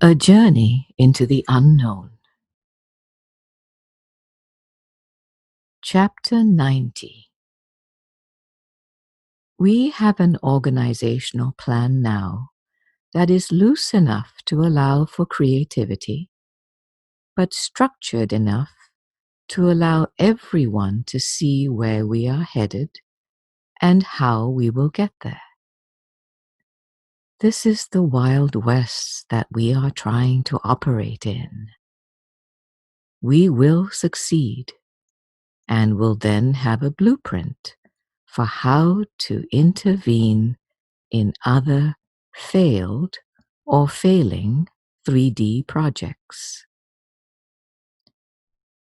A Journey into the Unknown. Chapter 90. We have an organizational plan now that is loose enough to allow for creativity, but structured enough to allow everyone to see where we are headed and how we will get there. This is the Wild West that we are trying to operate in. We will succeed and will then have a blueprint for how to intervene in other failed or failing 3D projects.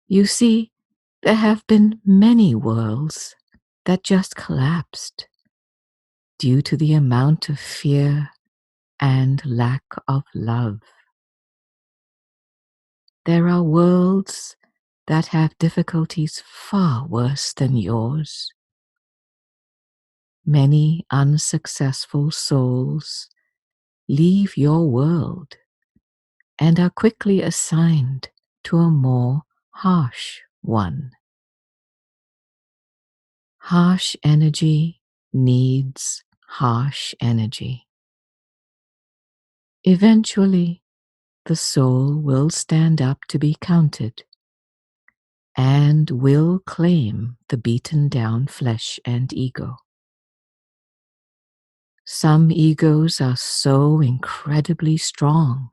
You see, there have been many worlds that just collapsed due to the amount of fear and lack of love. There are worlds that have difficulties far worse than yours. Many unsuccessful souls leave your world and are quickly assigned to a more harsh one. Harsh energy needs harsh energy. Eventually, the soul will stand up to be counted and will claim the beaten down flesh and ego. Some egos are so incredibly strong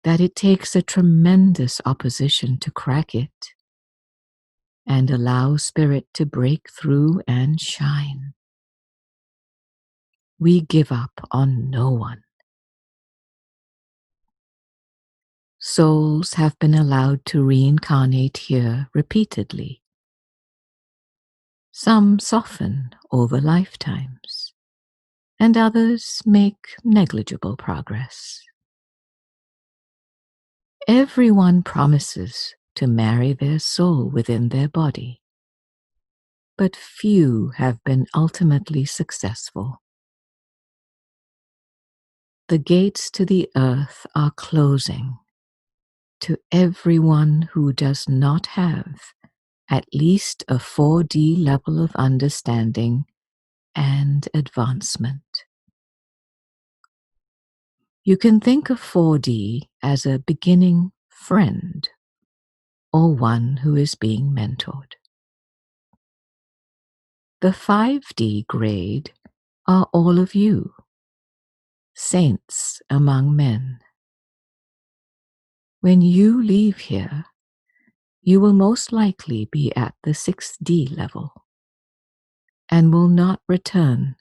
that it takes a tremendous opposition to crack it and allow spirit to break through and shine. We give up on no one. Souls have been allowed to reincarnate here repeatedly. Some soften over lifetimes, and others make negligible progress. Everyone promises to marry their soul within their body, but few have been ultimately successful. The gates to the earth are closing to everyone who does not have at least a 4D level of understanding and advancement. You can think of 4D as a beginning friend or one who is being mentored. The 5D grade are all of you, saints among men. When you leave here, you will most likely be at the 6D level and will not return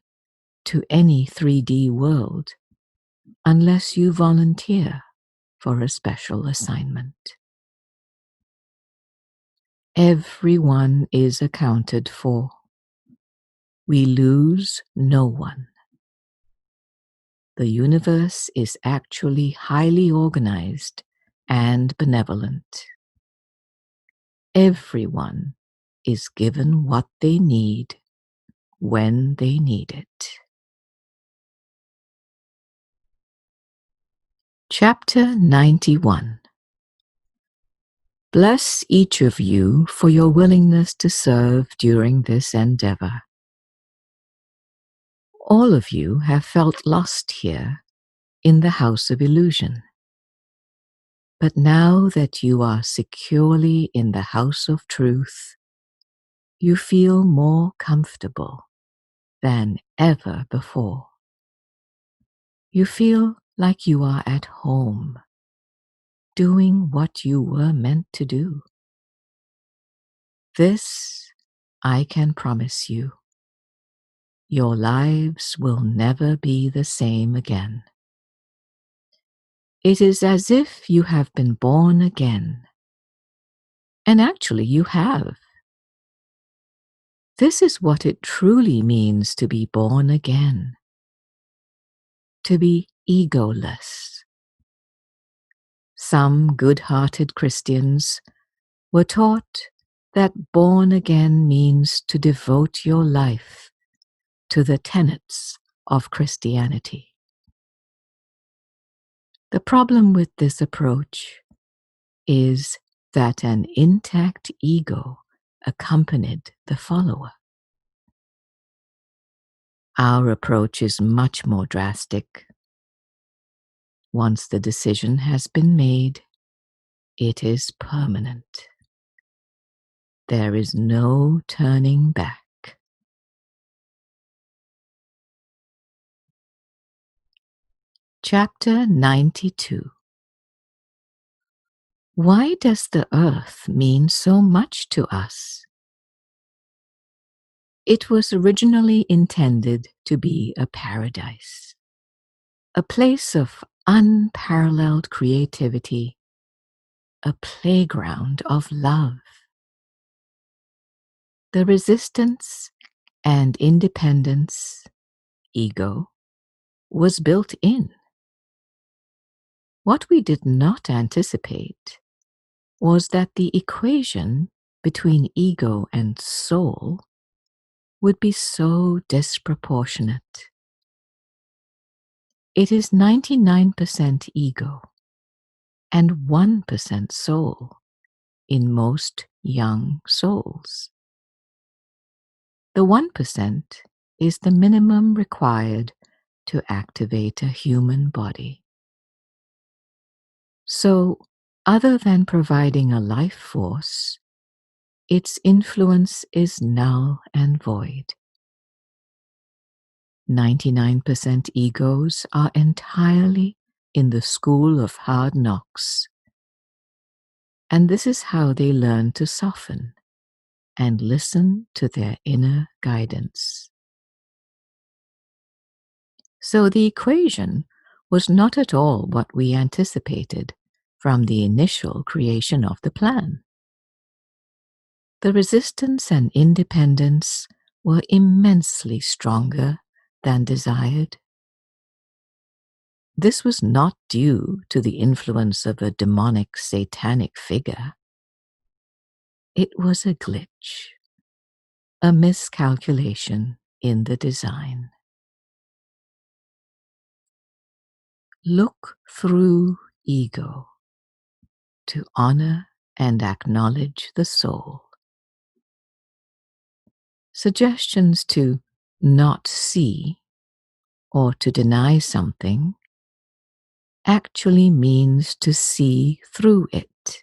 to any 3D world unless you volunteer for a special assignment. Everyone is accounted for. We lose no one. The universe is actually highly organized and benevolent. Everyone is given what they need when they need it. Chapter 91. Bless each of you for your willingness to serve during this endeavor. All of you have felt lost here in the House of Illusion. But now that you are securely in the House of Truth, you feel more comfortable than ever before. You feel like you are at home, doing what you were meant to do. This I can promise you. Your lives will never be the same again. It is as if you have been born again. And actually you have. This is what it truly means to be born again. To be egoless. Some good-hearted Christians were taught that born again means to devote your life to the tenets of Christianity. The problem with this approach is that an intact ego accompanied the follower. Our approach is much more drastic. Once the decision has been made, it is permanent. There is no turning back. Chapter 92. Why does the earth mean so much to us? It was originally intended to be a paradise, a place of unparalleled creativity, a playground of love. The resistance and independence, ego, was built in. What we did not anticipate was that the equation between ego and soul would be so disproportionate. It is 99% ego and 1% soul in most young souls. The 1% is the minimum required to activate a human body. So, other than providing a life force, its influence is null and void. 99% egos are entirely in the school of hard knocks, and this is how they learn to soften and listen to their inner guidance. So the equation was not at all what we anticipated from the initial creation of the plan. The resistance and independence were immensely stronger than desired. This was not due to the influence of a demonic satanic figure. It was a glitch, a miscalculation in the design. Look through ego to honor and acknowledge the soul. Suggestions to not see or to deny something actually means to see through it,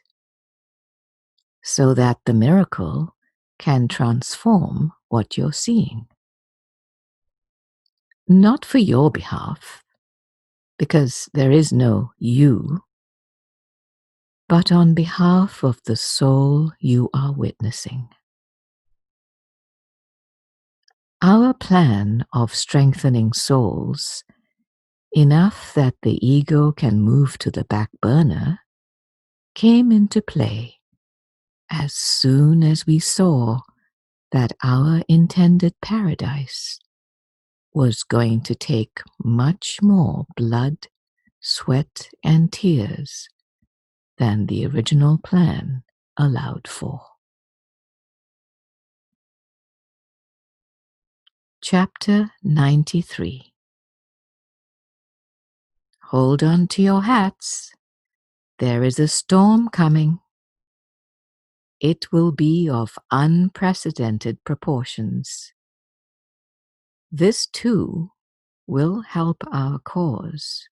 so that the miracle can transform what you're seeing. Not for your behalf, because there is no you, but on behalf of the soul you are witnessing. Our plan of strengthening souls enough that the ego can move to the back burner came into play as soon as we saw that our intended paradise was going to take much more blood, sweat, and tears than the original plan allowed for. Chapter 93. Hold on to your hats. There is a storm coming. It will be of unprecedented proportions. This too will help our cause.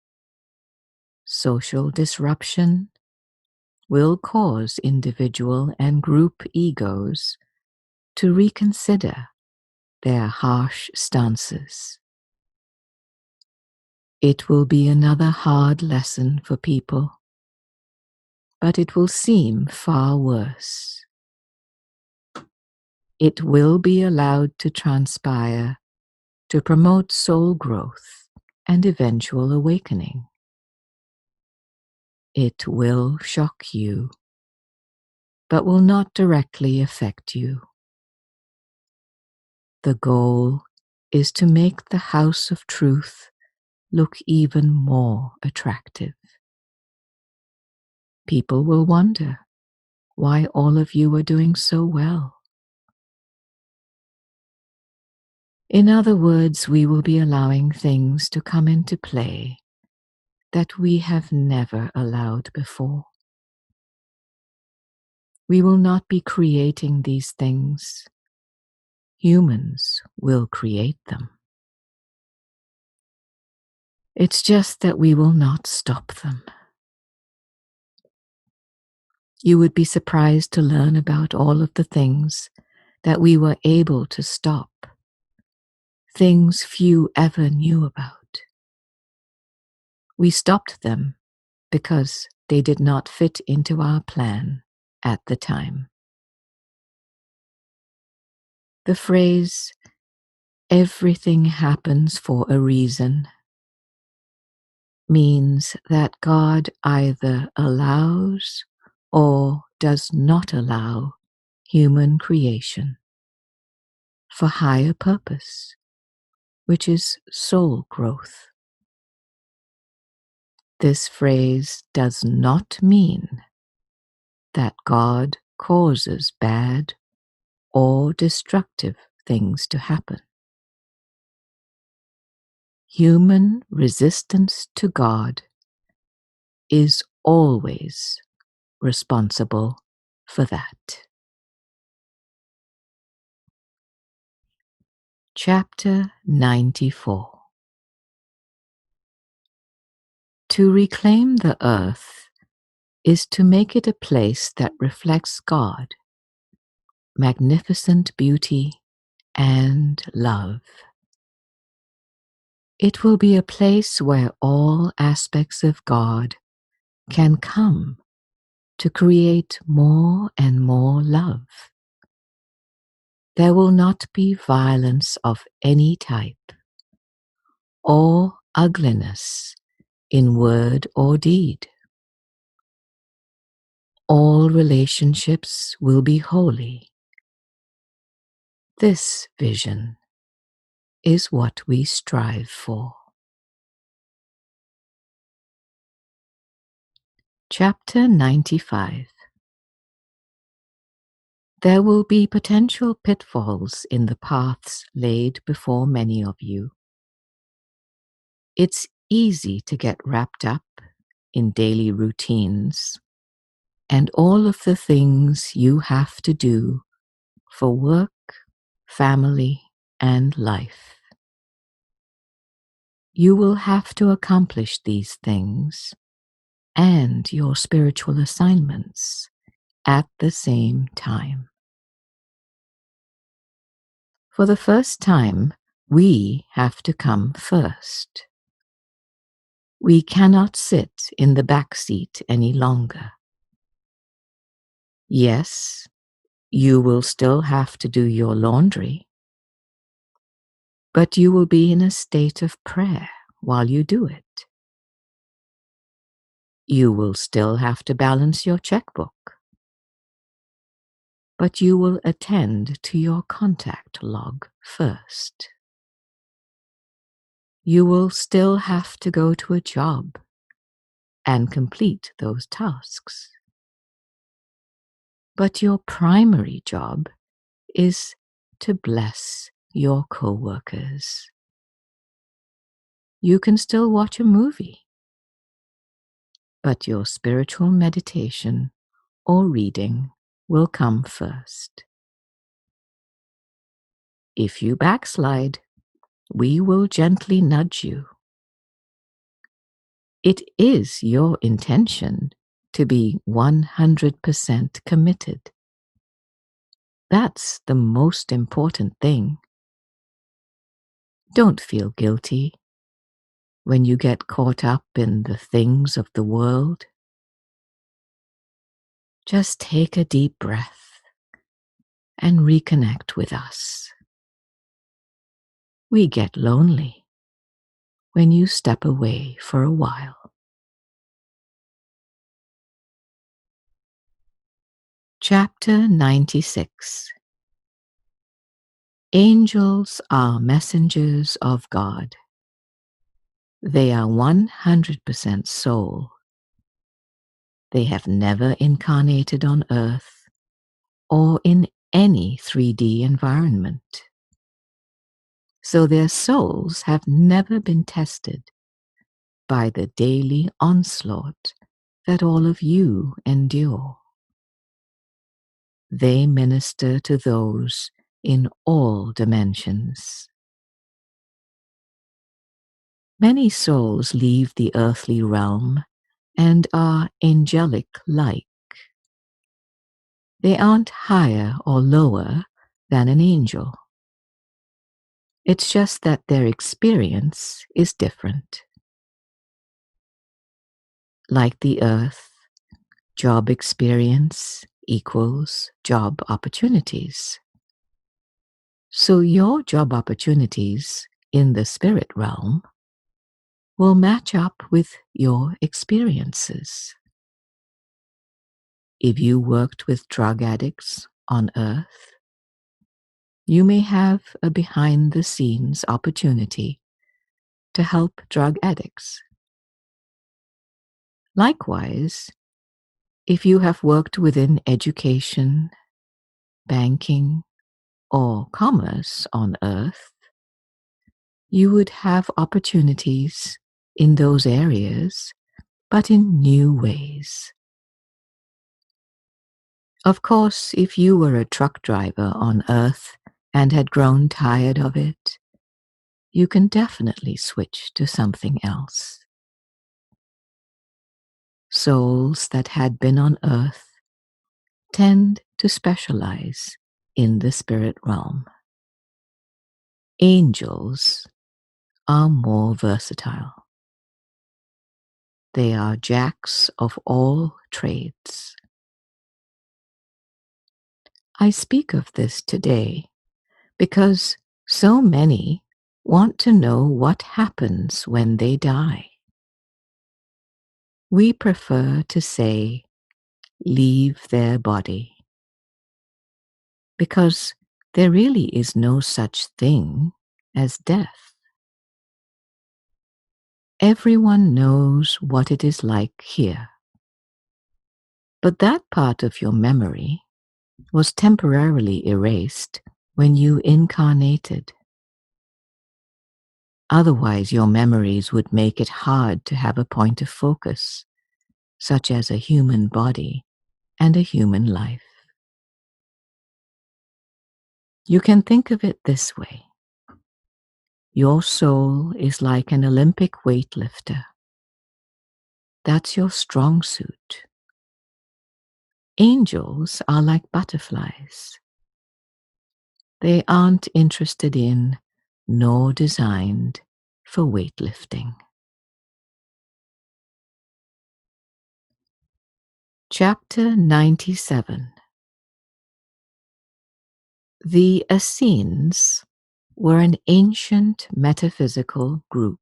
Social disruption will cause individual and group egos to reconsider their harsh stances. It will be another hard lesson for people, but it will seem far worse. It will be allowed to transpire to promote soul growth and eventual awakening. It will shock you, but will not directly affect you. The goal is to make the house of truth look even more attractive. People will wonder why all of you are doing so well. In other words, we will be allowing things to come into play that we have never allowed before. We will not be creating these things. Humans will create them. It's just that we will not stop them. You would be surprised to learn about all of the things that we were able to stop, things few ever knew about. We stopped them because they did not fit into our plan at the time. The phrase, "everything happens for a reason," means that God either allows or does not allow human creation for higher purpose, which is soul growth. This phrase does not mean that God causes bad or destructive things to happen. Human resistance to God is always responsible for that. Chapter 94. To reclaim the earth is to make it a place that reflects God, magnificent beauty, and love. It will be a place where all aspects of God can come to create more and more love. There will not be violence of any type, or ugliness in word or deed. All relationships will be holy. This vision is what we strive for. Chapter 95. There will be potential pitfalls in the paths laid before many of you. It's easy to get wrapped up in daily routines and all of the things you have to do for work, family, and life. You will have to accomplish these things and your spiritual assignments at the same time. For the first time, we have to come first. We cannot sit in the back seat any longer. Yes, you will still have to do your laundry, but you will be in a state of prayer while you do it. You will still have to balance your checkbook, but you will attend to your contact log first. You will still have to go to a job and complete those tasks. But your primary job is to bless your coworkers. You can still watch a movie, but your spiritual meditation or reading will come first. If you backslide, we will gently nudge you. It is your intention to be 100% committed. That's the most important thing. Don't feel guilty when you get caught up in the things of the world. Just take a deep breath and reconnect with us. We get lonely when you step away for a while. Chapter 96. Angels are messengers of God. They are 100% soul. They have never incarnated on earth or in any 3D environment. So their souls have never been tested by the daily onslaught that all of you endure. They minister to those in all dimensions. Many souls leave the earthly realm and are angelic-like. They aren't higher or lower than an angel. It's just that their experience is different. Like the earth, job experience equals job opportunities. So your job opportunities in the spirit realm will match up with your experiences. If you worked with drug addicts on earth, you may have a behind-the-scenes opportunity to help drug addicts. Likewise, if you have worked within education, banking, or commerce on earth, you would have opportunities in those areas, but in new ways. Of course, if you were a truck driver on earth and had grown tired of it, you can definitely switch to something else. Souls that had been on earth tend to specialize in the spirit realm. Angels are more versatile. They are jacks of all trades. I speak of this today because so many want to know what happens when they die. We prefer to say, leave their body, because there really is no such thing as death. Everyone knows what it is like here. But that part of your memory was temporarily erased when you incarnated. Otherwise, your memories would make it hard to have a point of focus, such as a human body and a human life. You can think of it this way. Your soul is like an Olympic weightlifter. That's your strong suit. Angels are like butterflies. They aren't interested in, nor designed for weightlifting. Chapter 97. The Essenes were an ancient metaphysical group.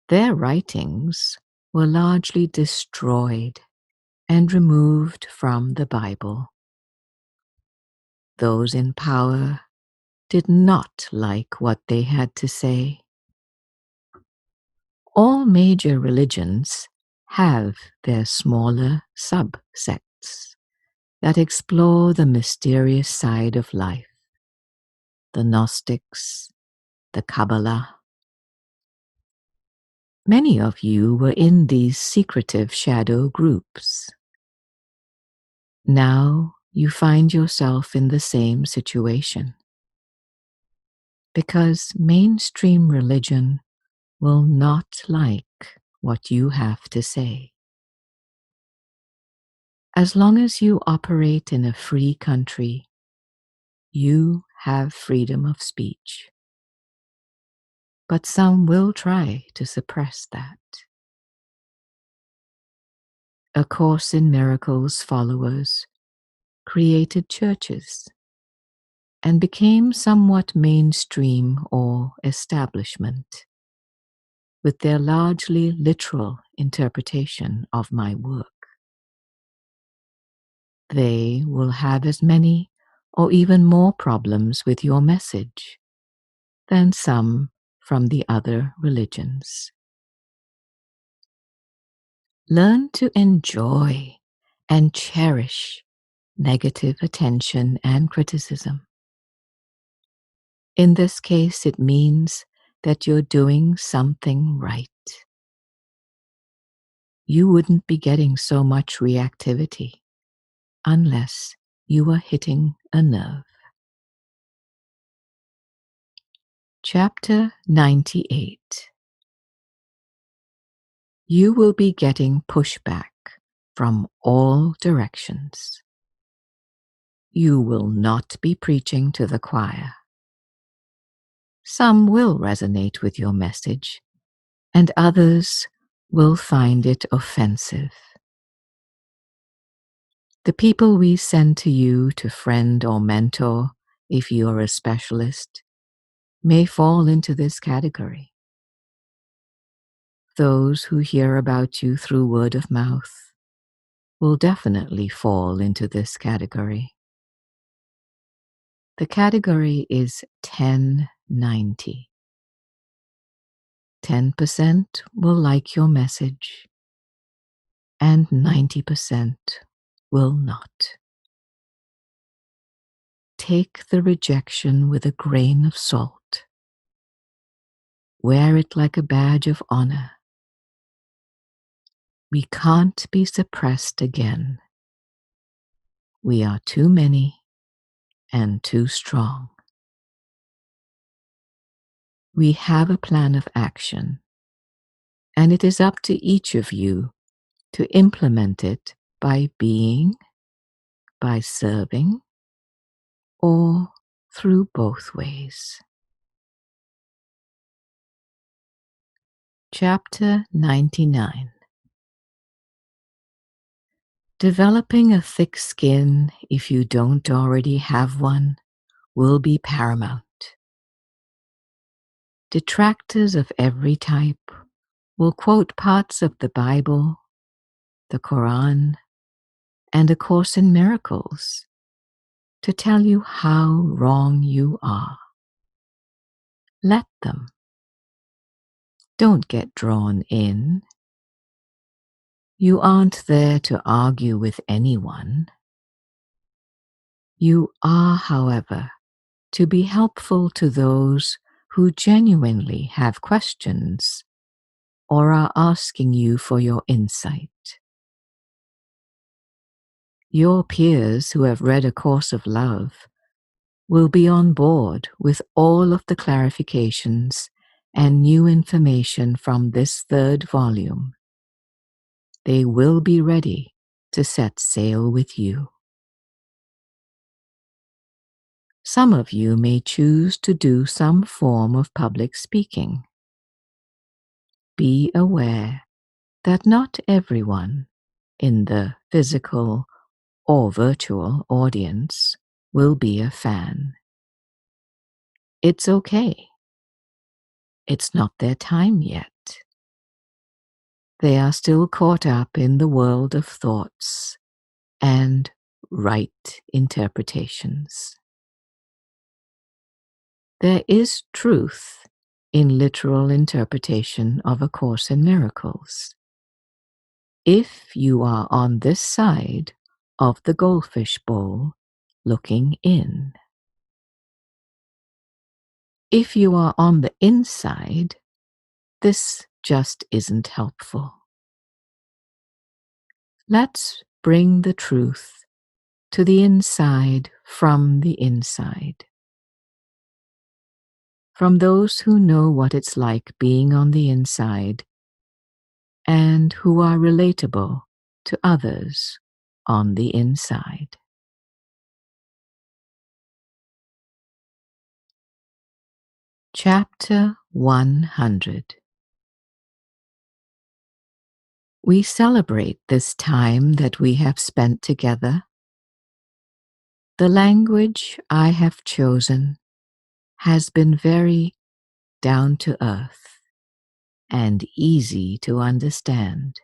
Their writings were largely destroyed and removed from the Bible. Those in power did not like what they had to say. All major religions have their smaller subsects that explore the mysterious side of life. The Gnostics, the Kabbalah. Many of you were in these secretive shadow groups. Now you find yourself in the same situation, because mainstream religion will not like what you have to say. As long as you operate in a free country, you have freedom of speech. But some will try to suppress that. A Course in Miracles followers created churches and became somewhat mainstream or establishment, with their largely literal interpretation of my work. They will have as many or even more problems with your message than some from the other religions. Learn to enjoy and cherish negative attention and criticism. In this case, it means that you're doing something right. You wouldn't be getting so much reactivity unless you were hitting a nerve. Chapter 98. You will be getting pushback from all directions. You will not be preaching to the choir. Some will resonate with your message, and others will find it offensive. The people we send to you to friend or mentor, if you are a specialist, may fall into this category. Those who hear about you through word of mouth will definitely fall into this category. The category is 10-90. 10% will like your message, and 90% will not. Take the rejection with a grain of salt. Wear it like a badge of honor. We can't be suppressed again. We are too many and too strong. We have a plan of action, and it is up to each of you to implement it by being, by serving, or through both ways. Chapter 99. Developing a thick skin, if you don't already have one, will be paramount. Detractors of every type will quote parts of the Bible, the Quran, and A Course in Miracles to tell you how wrong you are. Let them. Don't get drawn in. You aren't there to argue with anyone. You are, however, to be helpful to those who genuinely have questions or are asking you for your insight. Your peers who have read A Course of Love will be on board with all of the clarifications and new information from this third volume. They will be ready to set sail with you. Some of you may choose to do some form of public speaking. Be aware that not everyone in the physical or virtual audience will be a fan. It's okay. It's not their time yet. They are still caught up in the world of thoughts and right interpretations. There is truth in literal interpretation of A Course in Miracles. If you are on this side of the goldfish bowl looking in. If you are on the inside, this just isn't helpful. Let's bring the truth to the inside from the inside. From those who know what it's like being on the inside and who are relatable to others on the inside. Chapter 100. We celebrate this time that we have spent together. The language I have chosen has been very down to earth and easy to understand.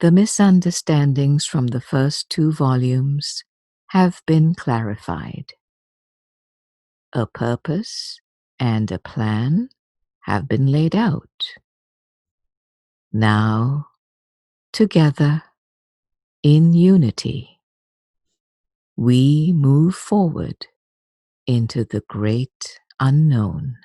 The misunderstandings from the first 2 volumes have been clarified. A purpose and a plan have been laid out. Now, together, in unity, we move forward into the great unknown.